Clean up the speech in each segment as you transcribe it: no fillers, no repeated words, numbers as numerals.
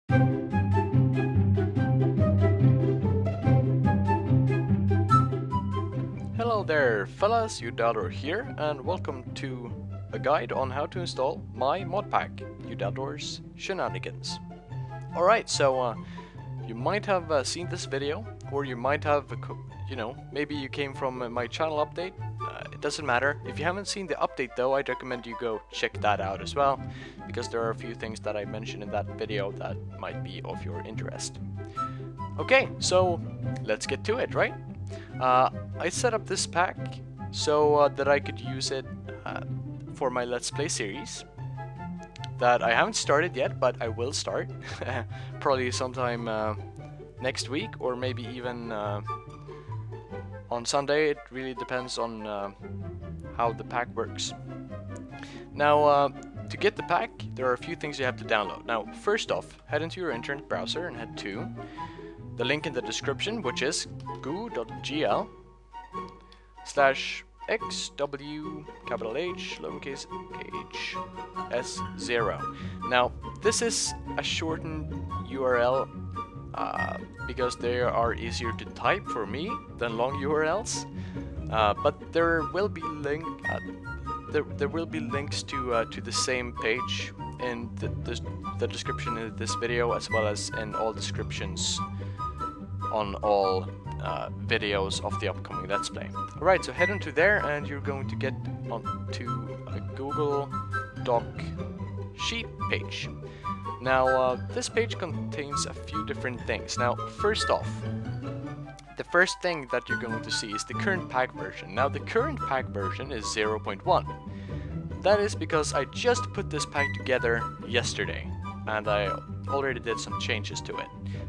Hello there fellas, Udaldor here, and welcome to a guide on how to install my mod pack, Udaldor's Shenanigans. Alright, so you might have seen this video, or you might have, maybe you came from my channel update. It doesn't matter. If you haven't seen the update though, I'd recommend you go check that out as well, because there are a few things that I mentioned in that video that might be of your interest. Okay, so let's get to it, right? I set up this pack so that I could use it for my Let's Play series that I haven't started yet, but I will start probably sometime next week, or maybe even on Sunday. It really depends on how the pack works. Now, to get the pack, there are a few things you have to download. Now, first off, head into your internet browser and head to the link in the description, which is goo.gl/xw capital H lowercase h s0. Now, this is a shortened URL because they are easier to type for me than long URLs, but there will be there will be links to the same page in the description of this video, as well as in all descriptions on all videos of the upcoming Let's Play. Alright, so head into there and you're going to get onto a Google Doc sheet page. Now, this page contains a few different things. Now, first off, the first thing that you're going to see is the current pack version. Now, the current pack version is 0.1. That is because I just put this pack together yesterday, and I already did some changes to it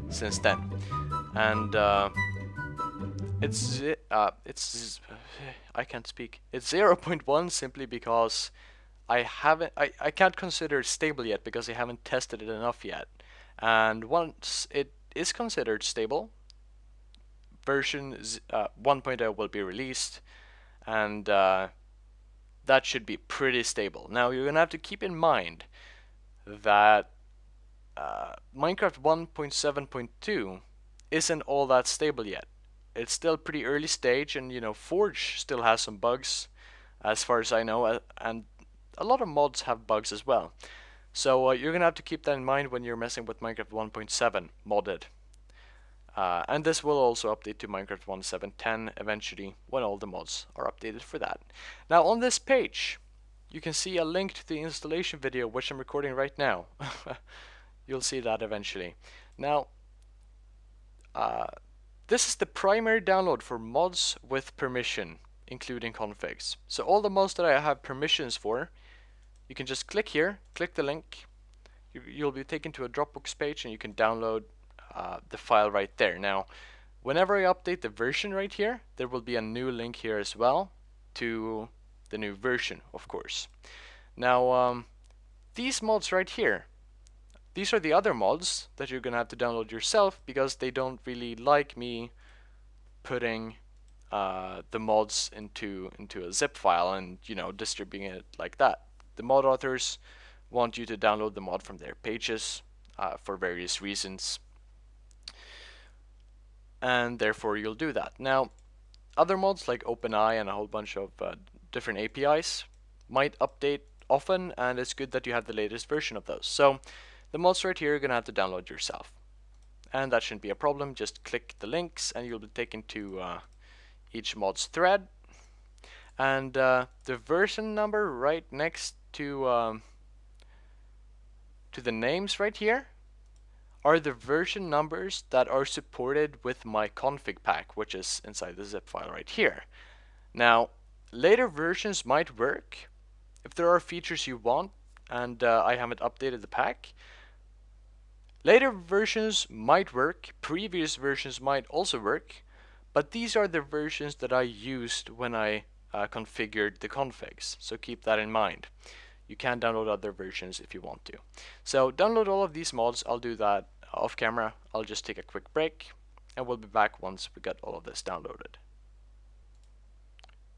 since then. And I can't speak. It's 0.1 simply because I can't consider it stable yet, because I haven't tested it enough yet. And once it is considered stable, version 1.0 will be released, and that should be pretty stable. Now, you're gonna have to keep in mind that Minecraft 1.7.2 isn't all that stable yet. It's still pretty early stage, and Forge still has some bugs as far as I know, and a lot of mods have bugs as well. So you're gonna have to keep that in mind when you're messing with Minecraft 1.7 modded. And this will also update to Minecraft 1.7.10 eventually, when all the mods are updated for that. Now, on this page you can see a link to the installation video, which I'm recording right now. You'll see that eventually. Now, this is the primary download for mods with permission, including configs. So all the mods that I have permissions for, you can just click here, click the link, you'll be taken to a Dropbox page, and you can download the file right there. Now, whenever I update the version right here, there will be a new link here as well to the new version, of course. Now, these mods right here, these are the other mods that you're gonna have to download yourself, because they don't really like me putting the mods into a zip file and distributing it like that. The mod authors want you to download the mod from their pages for various reasons, and therefore you'll do that. Now, other mods like OpenEye and a whole bunch of different APIs might update often, and it's good that you have the latest version of those. So the mods right here you're gonna have to download yourself, and that shouldn't be a problem. Just click the links and you'll be taken to each mod's thread, and the version number right next to the names right here are the version numbers that are supported with my config pack, which is inside the zip file right here. Now, later versions might work if there are features you want, and I haven't updated the pack. Later versions might work, previous versions might also work, but these are the versions that I used when I configured the configs, so keep that in mind. You can download other versions if you want to. So download all of these mods. I'll do that off camera. I'll just take a quick break, and we'll be back once we get all of this downloaded.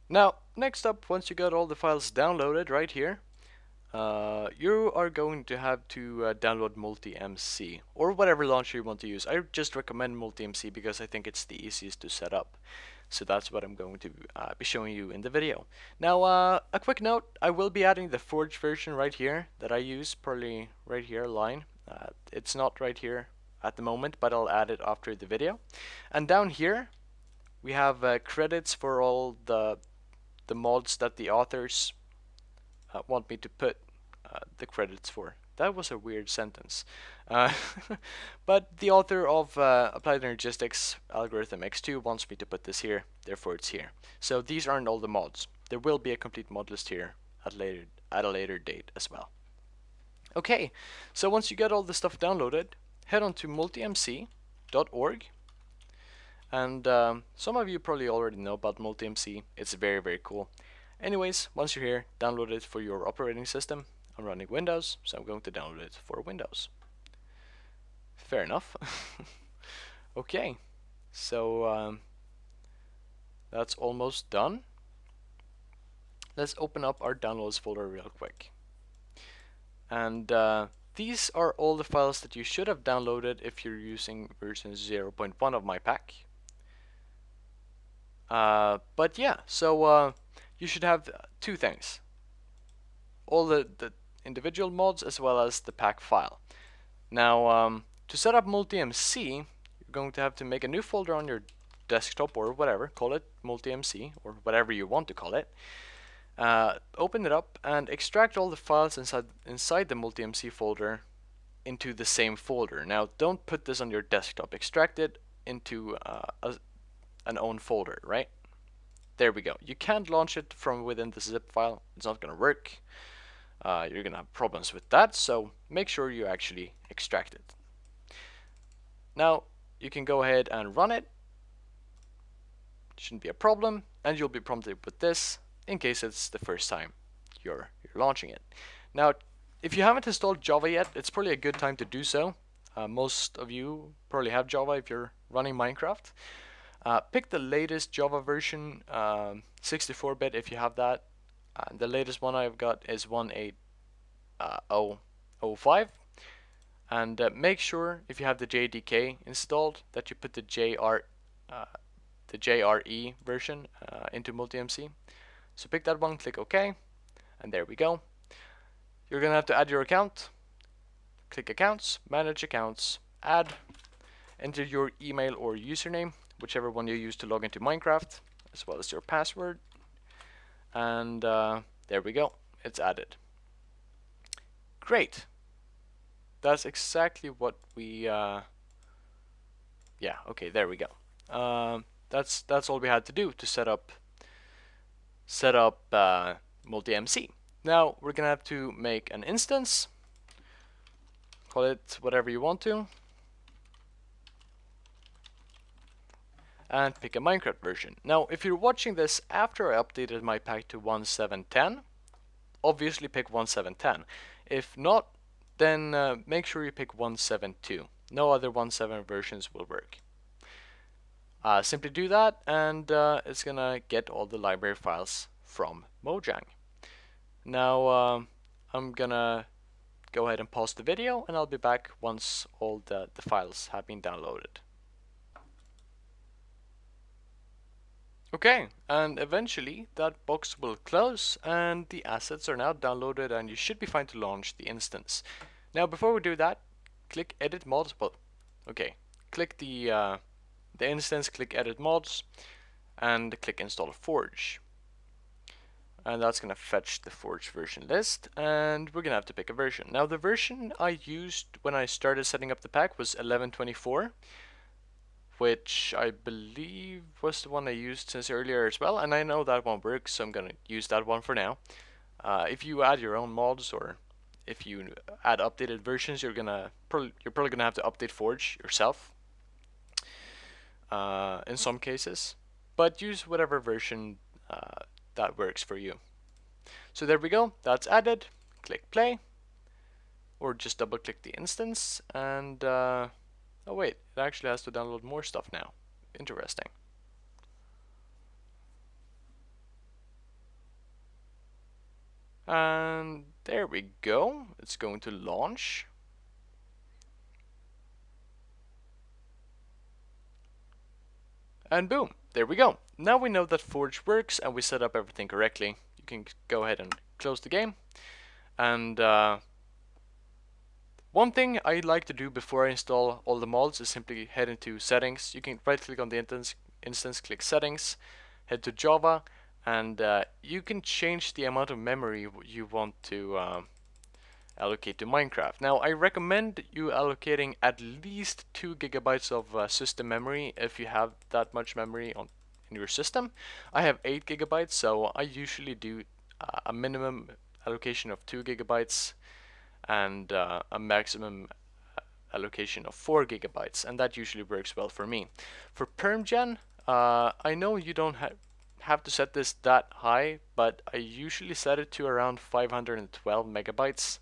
Now, next up, once you got all the files downloaded right here, you are going to have to download Multi-MC or whatever launcher you want to use. I just recommend Multi-MC because I think it's the easiest to set up. So that's what I'm going to be showing you in the video. Now, a quick note, I will be adding the Forge version right here that I use, probably right here, line. It's not right here at the moment, but I'll add it after the video. And down here, we have credits for all the mods that the authors want me to put the credits for. That was a weird sentence. But the author of Applied Energistics Algorithm X2 wants me to put this here, therefore it's here. So these aren't all the mods. There will be a complete mod list here at a later date as well. Okay, so once you get all the stuff downloaded, head on to multimc.org. And some of you probably already know about MultiMC. It's very, very cool. Anyways, once you're here, download it for your operating system. I'm running Windows, so I'm going to download it for Windows. Fair enough. Okay, so that's almost done. Let's open up our downloads folder real quick. And these are all the files that you should have downloaded if you're using version 0.1 of my pack. But yeah, so you should have two things. All the individual mods as well as the pack file. Now, to set up MultiMC, you're going to have to make a new folder on your desktop or whatever, call it MultiMC or whatever you want to call it. Open it up and extract all the files inside the MultiMC folder into the same folder. Now, don't put this on your desktop. Extract it into an own folder, right? There we go. You can't launch it from within the zip file. It's not going to work. You're going to have problems with that, so make sure you actually extract it. Now, you can go ahead and run it. Shouldn't be a problem, and you'll be prompted with this in case it's the first time you're launching it. Now, if you haven't installed Java yet, it's probably a good time to do so. Most of you probably have Java if you're running Minecraft. Pick the latest Java version, 64-bit if you have that. The latest one I've got is 1.8.0.05. And make sure if you have the JDK installed that you put the JRE version into MultiMC. So pick that one, click OK, and there we go. You're gonna have to add your account. Click Accounts, Manage Accounts, Add, enter your email or username, whichever one you use to log into Minecraft, as well as your password. And there we go, it's added. Great. That's exactly what we yeah, okay, there we go. That's all we had to do to set up MultiMC. Now we're gonna have to make an instance, call it whatever you want to, and pick a Minecraft version. Now, if you're watching this after I updated my pack to 1.7.10, obviously pick 1.7.10. If not, then make sure you pick 1.7.2. No other 1.7 versions will work. Simply do that, and it's gonna get all the library files from Mojang. Now, I'm gonna go ahead and pause the video, and I'll be back once all the files have been downloaded. Okay, and eventually that box will close and the assets are now downloaded and you should be fine to launch the instance. Now before we do that, click Edit Mods. Well, okay, click the instance, click Edit Mods, and click Install Forge. And that's gonna fetch the Forge version list, and we're gonna have to pick a version. Now the version I used when I started setting up the pack was 11.24. Which I believe was the one I used since earlier as well, and I know that one works, so I'm gonna use that one for now. If you add your own mods or if you add updated versions, you're probably gonna have to update Forge yourself in some cases, but use whatever version that works for you. So there we go, that's added. Click play, or just double click the instance, and oh wait, it actually has to download more stuff now. Interesting. And There we go. It's going to launch. And boom, there we go. Now we know that Forge works and we set up everything correctly. You can go ahead and close the game. And one thing I like to do before I install all the mods is simply head into settings. You can right click on the instance, click settings, head to Java, and you can change the amount of memory you want to allocate to Minecraft. Now I recommend you allocating at least 2 gigabytes of system memory if you have that much memory in your system. I have 8 gigabytes, so I usually do a minimum allocation of 2 gigabytes and a maximum allocation of 4 gigabytes, and that usually works well for me. For PermGen, I know you don't have to set this that high, but I usually set it to around 512 megabytes.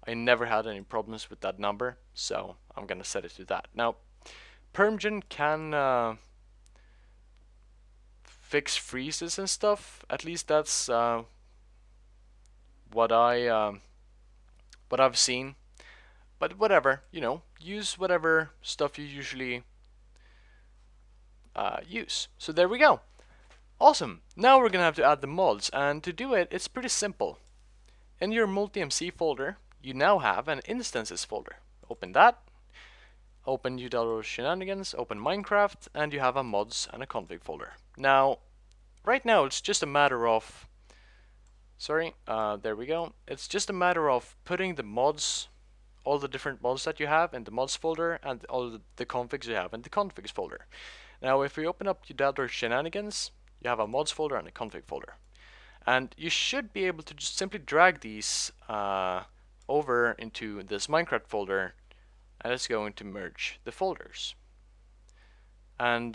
I never had any problems with that number, so I'm gonna set it to that. Now, PermGen can fix freezes and stuff. At least that's what I've seen. But whatever, you know, use whatever stuff you usually use. So there we go. Awesome. Now we're gonna have to add the mods, and to do it, it's pretty simple. In your multi-MC folder, you now have an instances folder. Open that, open Udaldor Shenanigans, open Minecraft, and you have a mods and a config folder. Now, right now it's just a matter of, there we go. It's just a matter of putting the mods, all the different mods that you have in the mods folder, and all the configs you have in the configs folder. Now, if we open up Udaldor Shenanigans, you have a mods folder and a config folder. And you should be able to just simply drag these over into this Minecraft folder, and it's going to merge the folders. And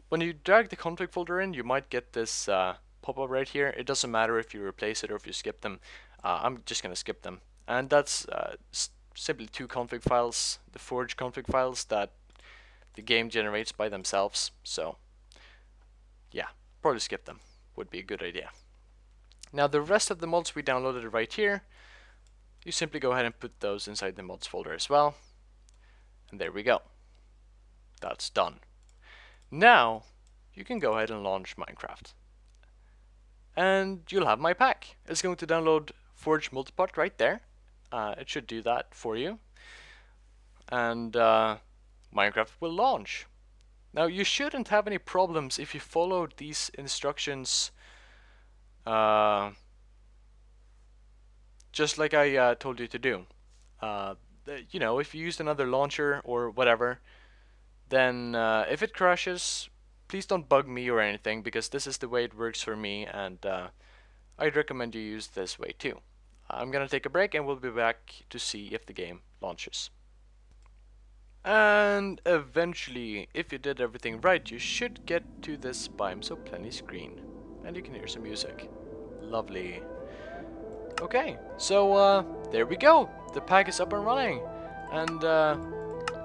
when you drag the config folder in, you might get this pop-up right here. It doesn't matter if you replace it or if you skip them. I'm just going to skip them. And that's simply 2 config files, the Forge config files that the game generates by themselves. So yeah, probably skip them would be a good idea. Now the rest of the mods we downloaded right here, you simply go ahead and put those inside the mods folder as well. And there we go. That's done. Now you can go ahead and launch Minecraft. And you'll have my pack. It's going to download Forge Multipart right there. It should do that for you. And Minecraft will launch. Now you shouldn't have any problems if you followed these instructions just like I told you to do. You know, if you used another launcher or whatever, then if it crashes, please don't bug me or anything, because this is the way it works for me, and I'd recommend you use this way too. I'm gonna take a break and we'll be back to see if the game launches. And eventually, if you did everything right, you should get to this Biome So Plenty screen. And you can hear some music. Lovely. Okay, so there we go. The pack is up and running. And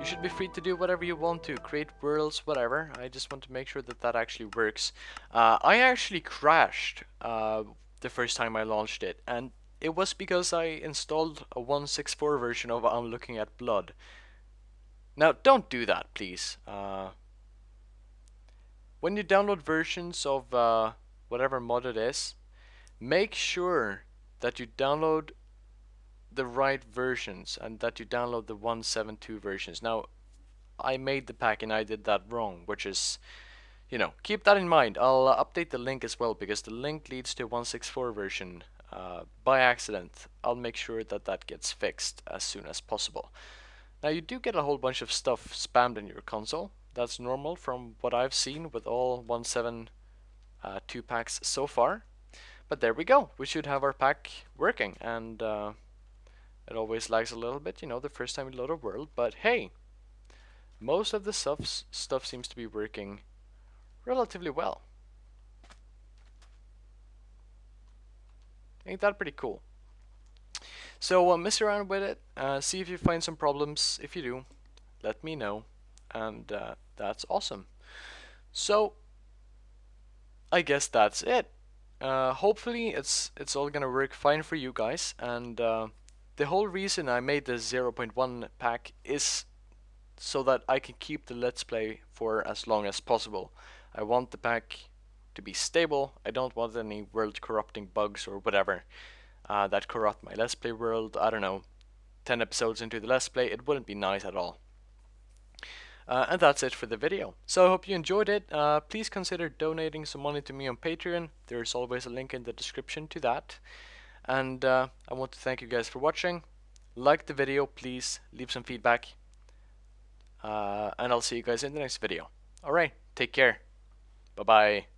you should be free to do whatever you want to. Create worlds, whatever. I just want to make sure that that actually works. I actually crashed the first time I launched it. And it was because I installed a 1.6.4 version of I'm Looking at Blood. Now, don't do that, please. When you download versions of whatever mod it is, make sure that you download the right versions and that you download the 1.7.2 versions. Now, I made the pack and I did that wrong, which is, you know, keep that in mind. I'll update the link as well, because the link leads to 1.6.4 version by accident. I'll make sure that that gets fixed as soon as possible. Now you do get a whole bunch of stuff spammed in your console. That's normal from what I've seen with all 1.7.2 packs so far. But there we go. We should have our pack working, and it always lags a little bit, you know, the first time you load a world. But hey, most of the stuff seems to be working relatively well. Ain't that pretty cool? So mess around with it, see if you find some problems. If you do, let me know, and that's awesome. So I guess that's it. Hopefully it's all gonna work fine for you guys, and the whole reason I made the 0.1 pack is so that I can keep the Let's Play for as long as possible. I want the pack to be stable. I don't want any world corrupting bugs or whatever that corrupt my Let's Play world. I don't know, 10 episodes into the Let's Play, it wouldn't be nice at all. And that's it for the video. So I hope you enjoyed it. Please consider donating some money to me on Patreon. There's always a link in the description to that. And I want to thank you guys for watching. Like the video, please leave some feedback. And I'll see you guys in the next video. Alright, take care. Bye bye.